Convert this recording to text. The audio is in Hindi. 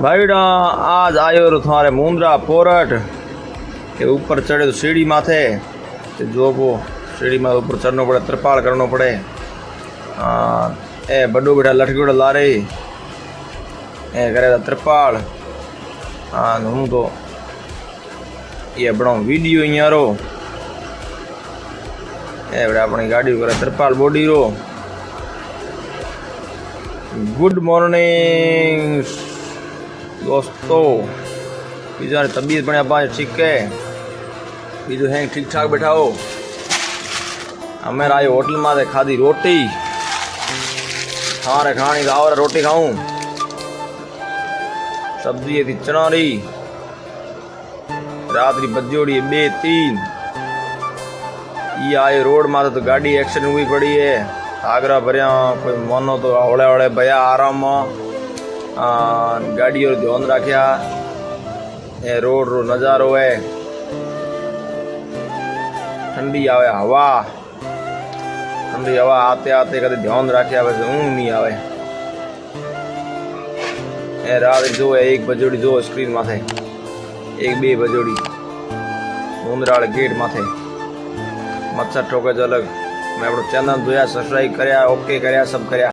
भाईड़ा आज आयो रो थारे मुंद्रा पोरट के ऊपर चढ़े तो सीढ़ी माथे ते जो वो सीढ़ी में ऊपर चढ़ना पड़े, त्रिपाल करना पड़े। ए बड़ो बेटा लटकोड़ा ला रही ए करे त्रिपाल। हाँ हूँ तो ये बनाऊ वीडियो अँ रो ए बेटा अपनी गाड़ी करे त्रिपाल बॉडी रो। गुड मॉर्निंग दोस्तों, बीजा तबीयत बने पाँच ठीक है, बीजू है ठीक ठाक बैठा हो। हमें आए होटल में खाधी रोटी, हाँ खानी और रोटी खाऊं। सब्जी थी चना री, रात री बजोड़ी 2-3। ये आए रोड में तो गाड़ी एक्सीडेंट हुई पड़ी है। आगरा भरिया कोई मनो तो हौले हौले भया आराम गाड़ी और ध्यान रखा। ये रोड रो नजारो है, ठंडी आवे हवा, ठंडी हवा आते आते कदे ध्यान रखे वैसे ऊँग नहीं आवे। ए रात जो है 1 बजोड़ी जो स्क्रीन माथे 1-2 बजोड़ी मुंद्राल गेट माथे मच्छर ठोके अलग। मैं अपना चैनल जोया सब्सक्राइब करया, ओके करया, सब करया।